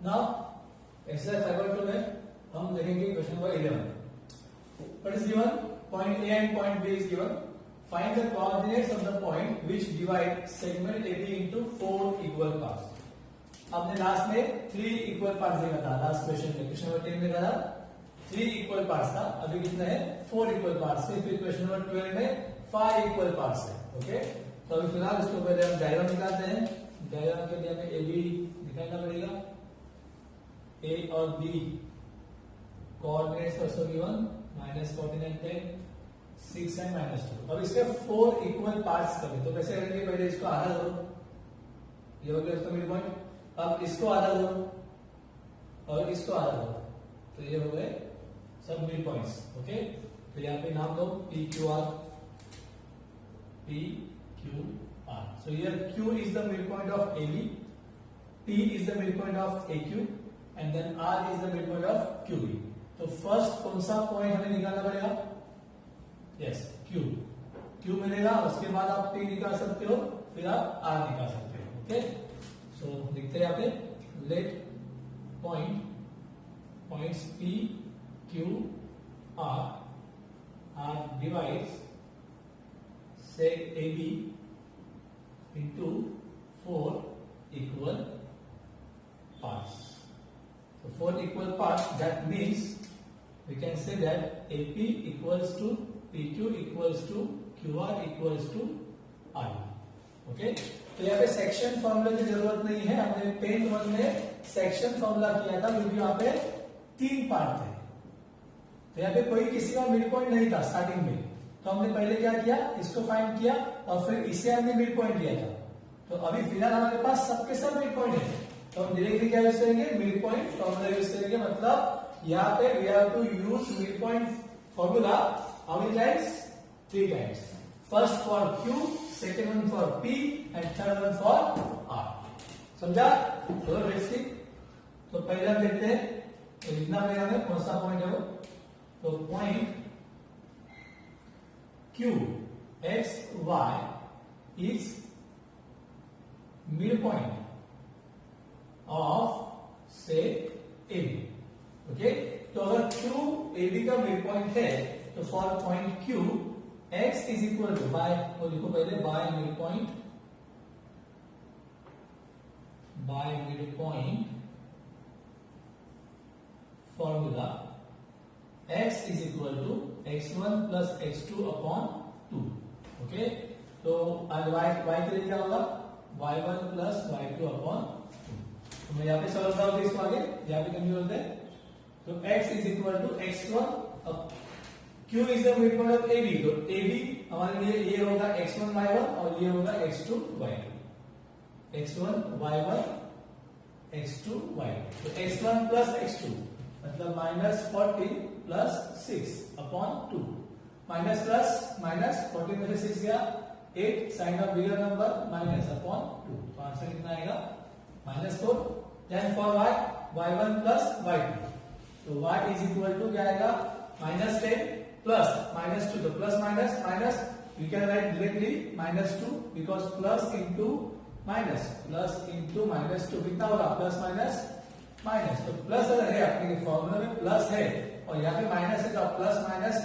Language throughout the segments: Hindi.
नाउ एक्सरसाइज 5.2 में हम देखेंगे question number 11. What is given? Point A and point B is given. Find the coordinates of the point which divide segment AB into 4 equal parts. आपने लास्ट में 3 इक्वल पार्ट्स देखा था. लास्ट क्वेश्चन में क्वेश्चन नंबर 10 में देखा था 3 इक्वल पार्ट्स था. अभी कितना है 4 इक्वल पार्ट्स है. फिर क्वेश्चन नंबर 12 में 5 इक्वल पार्ट्स है. ओके, तो अभी फिलहाल इसको पहले हम डायग्राम निकालते हैं. डायग्राम के लिए हमें ए बी दिखाना पड़ेगा. ए और B coordinates also given -14 and 10, 6 and -2. अब इसके 4 इक्वल पार्ट्स करें तो कैसे करेंगे? पहले इसको आधा दो, ये हो गया इसका मिड पॉइंट. अब इसको आधा दो और इसको आधा दो, तो ये हो गए सब मिड पॉइंट्स. ओके, तो यहाँ पे नाम दो P Q R. So here Q is the midpoint of AB, P is the midpoint of AQ, and then R is the midpoint of QB. तो फर्स्ट कौन सा पॉइंट हमें निकालना पड़ेगा? यस, Q मिलेगा. उसके बाद आप P निकाल सकते हो, फिर आप R निकाल सकते हो. ओके, सो लिखते हैं यहाँ पे let points P Q R divides seg AB into 4 equal parts. So 4 equal parts, that means we can say that AP equals to PQ equals to QR equals to R. Okay? तो यहाँ पे सेक्शन फॉर्मूला की जरूरत नहीं है. हमने पेन 1 में सेक्शन फॉर्मूला किया था क्योंकि यहाँ पे 3 पार्ट थे. तो यहाँ पे कोई किसी का मिड पॉइंट नहीं था स्टार्टिंग में. तो हमने पहले क्या किया, इसको फाइंड किया और फिर इसे हमने मिड पॉइंट लिया था. तो अभी फिलहाल हमारे पास सबके सब मिड पॉइंट है. तो हम डायरेक्टली क्या यूज करेंगे? मिड पॉइंट फॉर्मूला यूज करेंगे. मतलब यहाँ पे we have to use mid point formula how many times? 3 times. First for Q, second one for P and third one for R. समझा? तो लेट्स सी. तो पहले हम देखते हैं तो लिखना पड़ेगा हमें कौन सा पॉइंट है वो. तो point Q X Y is midpoint of say AB. Okay, तो अगर Q AB का मिड पॉइंट है तो for point Q X is equal to by, वो लिखो पहले by mid point formula x is equal to x1 plus x2 upon 2. Okay, तो आज y के लिए क्या होगा? y1 plus y2 upon 2. तो मैं यहाँ पे सॉल्व करता हूँ इसको आगे, यहाँ पे कंफ्यूज होते हैं. तो x is equal to x1. अब q is the midpoint of AB, तो AB हमारे लिए ये होगा x1 y1 और ये होगा x2 y2. x1 y1 x2 y2. तो x1 plus x2 मतलब -14 plus 6 upon 2. Minus plus minus 14 में से 6 गया 8 sign of bigger number minus upon 2. तो आंसर कितना आएगा? -4. Then for y y1 plus y2. तो y इज इक्वल टू क्या आएगा? -10 प्लस -2. तो plus minus minus we can write directly -2 because plus into -2 कितना होगा? Plus minus minus. तो प्लस अगर है आपके फॉर्मूला में प्लस है और यहाँ पे माइनस है तो आप प्लस माइनस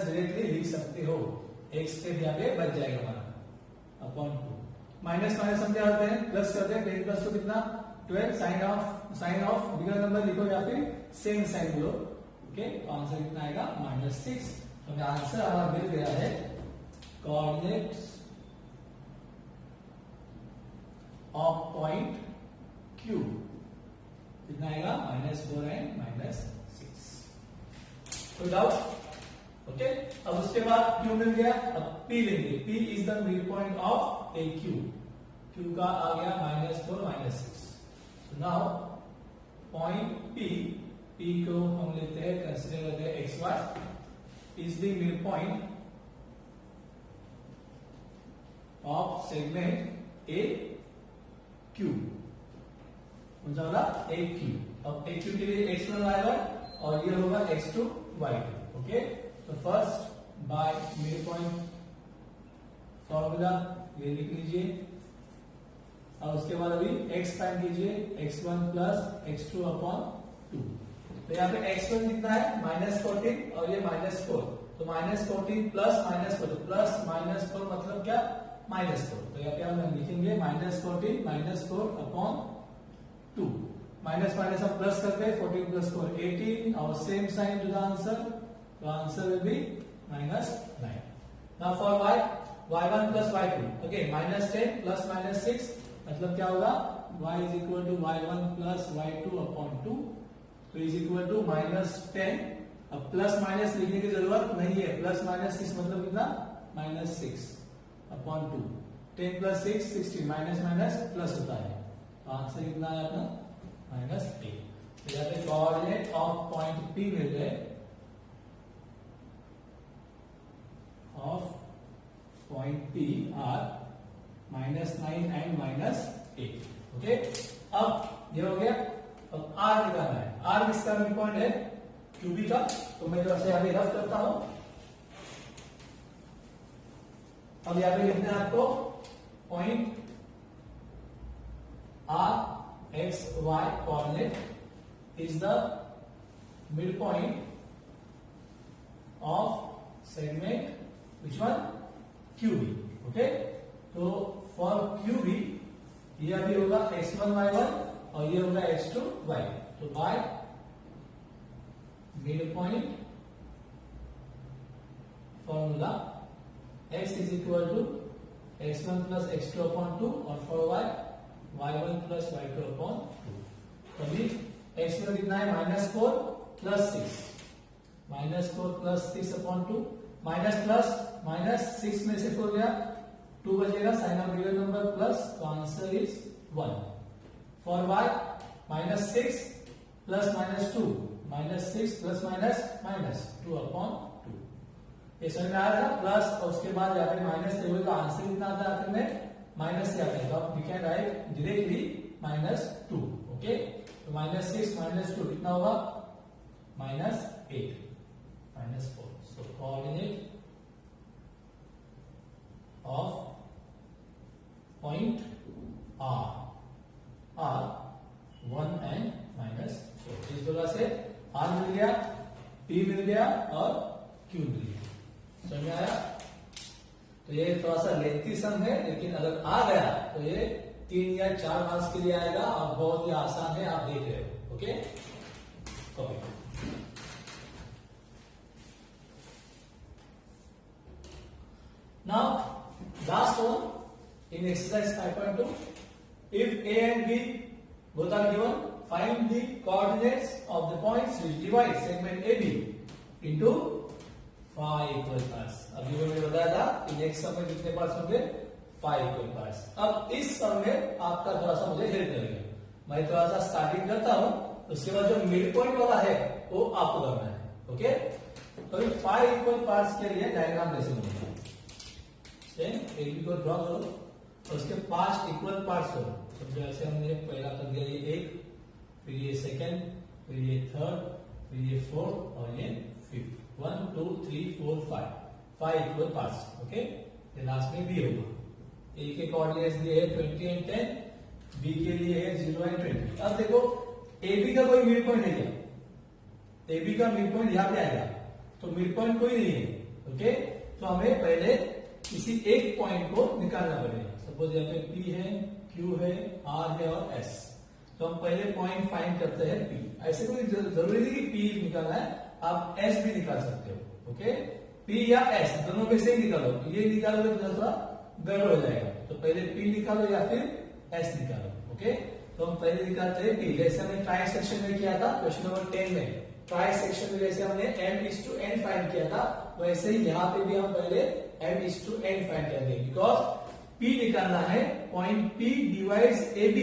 डायरेक्टली लिख सकते हो. एक स्टेप यहाँ पे बच जाएगा हमारा अपॉन 2. माइनस हम क्या करते हैं? प्लस करते हैं. 10 प्लस 2 कितना? 12. साइन ऑफ बिगर नंबर लिखो या फिर सेम साइन लो. ओके, तो आंसर कितना आएगा? -6. तो आंसर हमारा मिल गया है कोऑर्डिनेट्स ऑफ पॉइंट Q. कितना आएगा? -4 एंड -6. कोई डाउट? ओके, अब उसके बाद Q मिल गया. अब P लेंगे. P is the mid point of AQ. Q का आ गया -4 -6. सो नाउ पॉइंट P को हम लेते हैं, कंसीडर करते हैं XY is the mid point of segment AQ. कौन सा होगा? AQ. अब AQ के लिए x1 y1 और ये होगा x2 y2. ओके, तो first by mid point formula ये लिख लीजिए. और उसके बाद अभी x फाइंड कीजिए, x1 प्लस x2 अपॉन 2। तो यहाँ पे x1 कितना है -14 और ये -4, तो -14 प्लस -4, प्लस -4 मतलब क्या -4। तो यहाँ पे हम लिखेंगे -14 -4 अपॉन 2, माइनस माइनस हम प्लस करते हैं, 14 प्लस 4 18 और same sign to the answer, तो answer will be -9। Now for y, y1 plus y2 again -10 plus -6 मतलब क्या होगा y is equal to y1 plus y2 upon 2, तो इज इक्वल टू -10। अब प्लस माइनस लिखने की जरूरत नहीं है, प्लस -6 मतलब कितना -6 upon 2, 10 plus 6 16, minus minus plus होता है, तो आंसर कितना है अपना -8। तो यहाँ पे कोऑर्डिनेट ऑफ पॉइंट P मिल गए, of point P are -9 and -8। Okay, अब ये हो गया। अब R निकालना है। R किसका मिड पॉइंट है, QB का। तो मैं थोड़ा सा यहाँ पे रफ करता हूं। अब यहाँ पे लिखना है आपको point R x y coordinate is the midpoint of segment which one QB। Okay, तो फॉर QB ये अभी होगा x1 y1 और ये होगा x2 y। तो बाय midpoint फॉर्मूला x is equal to x1 plus x2 upon 2 और for y y1 plus y2 upon 2। अभी x में कितना है -4 plus 6, -4 plus 6 upon 2, minus plus -6 में से 4 गया, 2 बचेगा, sign of real number plus, तो answer is 1। For y -6 plus -2, -6 plus -2 अपॉन 2। ये समझ में आ रहा है, प्लस और उसके बाद यहाँ पे माइनस टेबल का आंसर कितना आता है आखिर में माइनस से आता है, तो आप we can write directly -2। Okay, तो -6 -2 कितना होगा -8 -4। So coordinate of point R 1 and -4। इस जगह से R मिल गया, P मिल गया और Q मिल गया। समझ में आया? तो ये थोड़ा सा लेंथी सम है, लेकिन अगर आ गया तो ये 3 या 4 मार्क्स के लिए आएगा और बहुत ही आसान है, आप देख रहे हो। Okay, copy. Now last one in exercise 5.2, if A and B both are given, find the coordinates of the points which divide segment AB into 5 equal parts. अभी मैंने बताया था कि नेक्स्ट सम में कितने पार्ट्स होंगे, 5 इक्वल पार्ट्स। अब इस सम में आपका थोड़ा सा मुझे हेल्प करेगा, मैं थोड़ा सा स्टार्टिंग करता हूं, उसके बाद जो मिड पॉइंट वाला है वो आपको करना है। ओके, तो 5 इक्वल पार्ट्स के लिए डायग्राम कैसे बनेगा, AB को ड्रॉ करो और उसके 5 इक्वल पार्ट्स करो। तो जैसे हमने पहला कर दिया ये 1, फिर ये सेकंड, फिर ये थर्ड, फिर ये फोर्थ और ये फिफ्थ। 1 2 3 4 5 equal parts. ओके, ये लास्ट में B होगा। A के कोऑर्डिनेट्स दिए हैं 20 एंड 10, B के लिए है 0 एंड 20। अब देखो AB का कोई मिड पॉइंट है क्या, AB का मिड पॉइंट यहाँ पे आएगा, तो मिड पॉइंट कोई नहीं है। ओके, तो हमें पहले किसी एक पॉइंट को निकालना पड़ेगा। सपोज यहाँ पे P है, Q है, R है और S, तो हम पहले पॉइंट फाइंड करते हैं P। ऐसे कोई जरूरी नहीं कि P निकालना है, आप S भी निकाल सकते हो। ओके, P या S दोनों में से ही निकालो, ये निकालोगे तो थोड़ा गड़बड़ हो जाएगा, तो पहले P निकालो या फिर S निकालो। ओके, तो हम पहले निकालते हैं P, जैसे हमने ट्राई सेक्शन में किया था क्वेश्चन नंबर 10 में। ट्राई सेक्शन में जैसे हमने m/n फाइंड किया था, वैसे ही यहाँ पे भी हम पहले m/n फाइंड करेंगे, बिकॉज P निकालना है, पॉइंट P डिवाइड्स AB।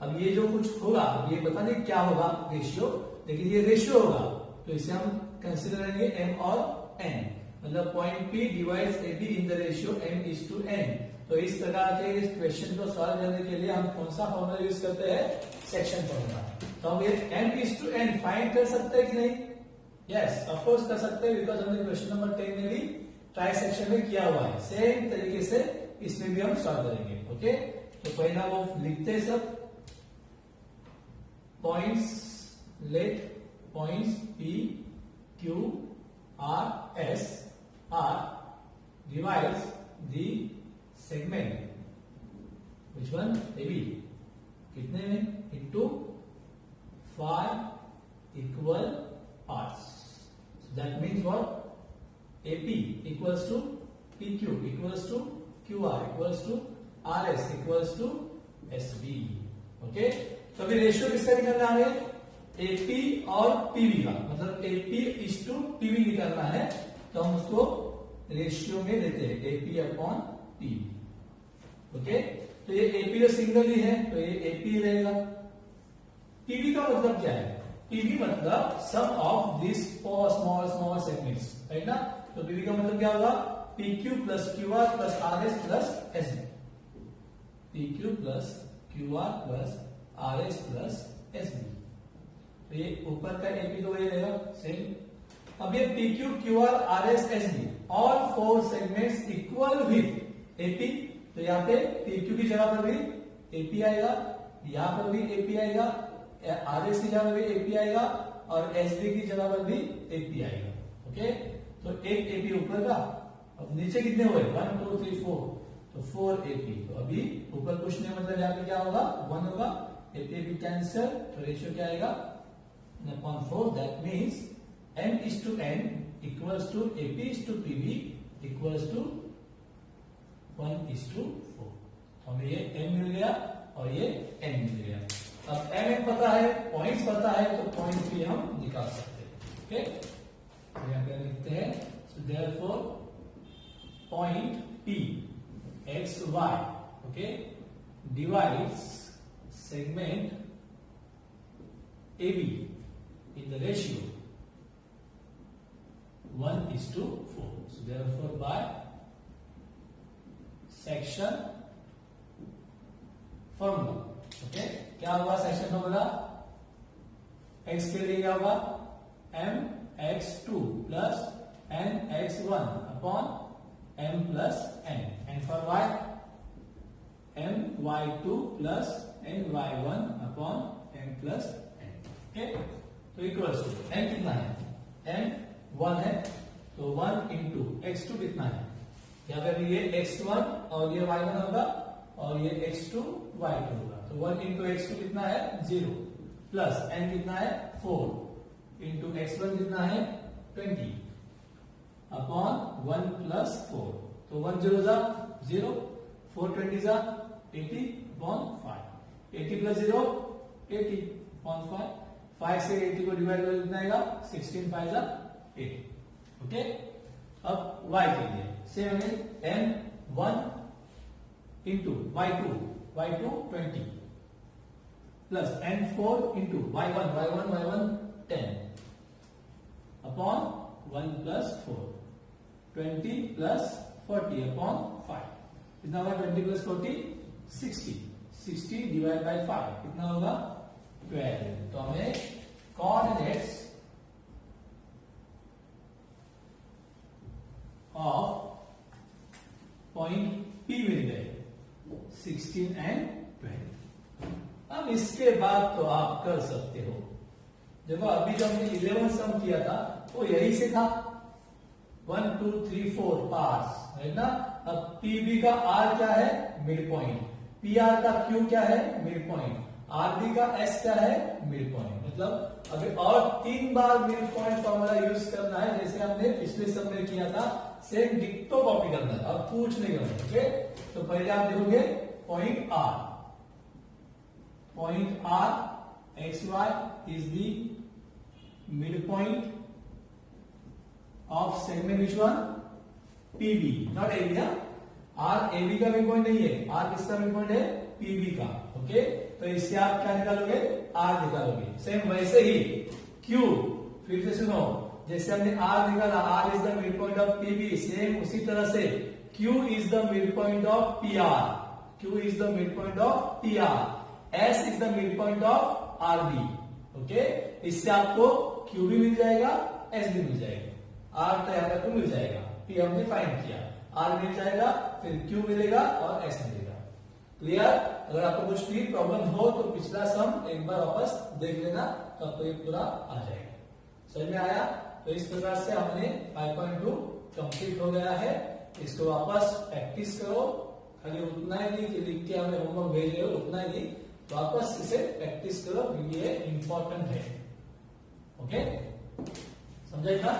अब ये जो कुछ होगा, ये पता नहीं क्या होगा रेशियो, लेकिन ये रेशियो होगा, तो इसे हम कंसीडर करेंगे m और n, मतलब point P divides AB in the ratio m/n। तो इस प्रकार के इस क्वेश्चन को सॉल्व करने के लिए हम कौन सा फॉर्मूला यूज करते हैं, सेक्शन फॉर्मूला। तो हम ये m/n फाइंड कर सकते हैं कि नहीं, यस ऑफ कोर्स कर सकते हैं, बिकॉज हमने क्वेश्चन नंबर 10 में भी ट्राई सेक्शन में किया हुआ है। सेम तरीके से इसमें भी हम सॉल्व करेंगे। ओके, तो पहला वो लिखते सब points, let points P Q R S R divides the segment which one AB कितने में into 5 equal parts. So that means what? AP equals to PQ equals to QR equals to RS equals to SB. Okay, तो अभी रेशियो किसका निकालना है? AP और PV का, मतलब AP is to PV निकालना है, तो हम उसको रेशियो में लेते हैं AP अपॉन PV. ओके, तो ये AP तो सिंगल ही है, तो ये AP रहेगा. PV का मतलब क्या है? PV मतलब sum of this four small small segments, right ना? तो PV का मतलब क्या होगा? PQ plus QR plus RS plus SB. PQ plus QR plus RS plus SB. तो ये ऊपर का AP तो वही रहेगा सेम. अब ये PQ QR RS SB all four segments equal with AP. तो यहाँ पे PQ की जगह पर भी AP आएगा, यहाँ पर भी AP आएगा, RS की जगह पर भी AP आएगा और SB की जगह पर भी AP आएगा. ओके, तो एक AP ऊपर का. अब नीचे कितने हुए? 1 2 3 4, तो 4 AP. तो अभी ऊपर कुछ नहीं, मतलब यहाँ पे क्या होगा? 1 होगा. AP कैंसिल, तो रेशियो क्या आएगा? Upon 4. That means M:n equals to AP:PV equals to 1:4. हमें ये M मिल गया और ये N मिल गया. अब M पता है, पॉइंट्स पता है, तो पॉइंट भी हम निकाल सकते हैं. ओके, यहाँ पे लिखते हैं. So therefore point P X Y, okay, divides segment AB in the ratio 1:4. So therefore by section formula, okay, क्या होगा सेक्शन फॉर्मूला? X के लिए क्या होगा? MX2 plus NX1 upon M plus N, and for Y My2 plus Ny1 upon M plus N. Okay, तो इक्वल्स टू M कितना है? M 1 है, तो 1 इंटू x2 कितना है? यहाँ पे ये x1 और ये y1 होगा और ये x2 y2 होगा. तो 1 इंटू x2 कितना है? 0 प्लस n कितना है? 4 इंटू x1 कितना है? 20 अपॉन 1 प्लस 4. तो 1 0 जा 0, 4 20 जा 80 अपॉन 5. 80 plus 0 80 upon 5. 5 से 80 को डिवाइड कर कितना आएगा? 16 5 जा 80. ओके, अब y के लिए सेम है. n1 into y2 20 plus n4 into y1 10 upon 1 plus 4. 20 plus 40 upon 5. कितना होगा? 20 प्लस 40 60. 60 डिवाइड बाय 5 कितना होगा? 12. तो हमें कोऑर्डिनेट्स ऑफ पॉइंट P मिल गए 16 एंड 12. अब इसके बाद तो आप कर सकते हो. देखो अभी जो हमने 11 सम किया था वो यही से था. 1 2 3 4 पार्ट्स है ना. अब PB का R क्या है? Mid point. PR का Q क्या है? Mid point. RB का S क्या है? Mid point. मतलब अभी और 3 बार मिड पॉइंट फॉर्मूला यूज करना है, जैसे हमने पिछले सम में किया था. सेम डिक्टो कॉपी करना है, अब पूछ नहीं करना. ओके, तो पहले आप देखोगे point R. Point R XY is the mid point of segment which one? PB, not AB. R AB का मिड पॉइंट नहीं है. R किसका मिड पॉइंट है? PB का. ओके, तो इससे आप क्या निकालोगे? R निकालोगे. सेम वैसे ही Q, फिर से सुनो, जैसे हमने R निकाला, R is the mid point of PB, same उसी तरह से Q is the mid point of PR. Q is the mid point of PR. S is the mid point of RB. Okay, इससे आपको Q भी मिल जाएगा, S भी मिल जाएगा. R तो यहाँ पर मिल जाएगा, P हमने फाइंड किया, R मिल जाएगा, फिर Q मिलेगा और S मिलेगा. क्लियर? अगर आपको कुछ भी प्रॉब्लम हो तो पिछला सम एक बार वापस देख लेना, तो आपको ये पूरा आ जाएगा। समझ में आया? तो इस प्रकार से हमने 5.2 कंप्लीट हो गया है। इसको वापस प्रैक्टिस करो, खाली उतना ही नहीं कि लिख के हमें होमवर्क भेज रहे हो उतना ही नहीं, तो वापस इसे प्रैक्टिस करो, ये इंपॉर्टेंट है। ओके, समझा था?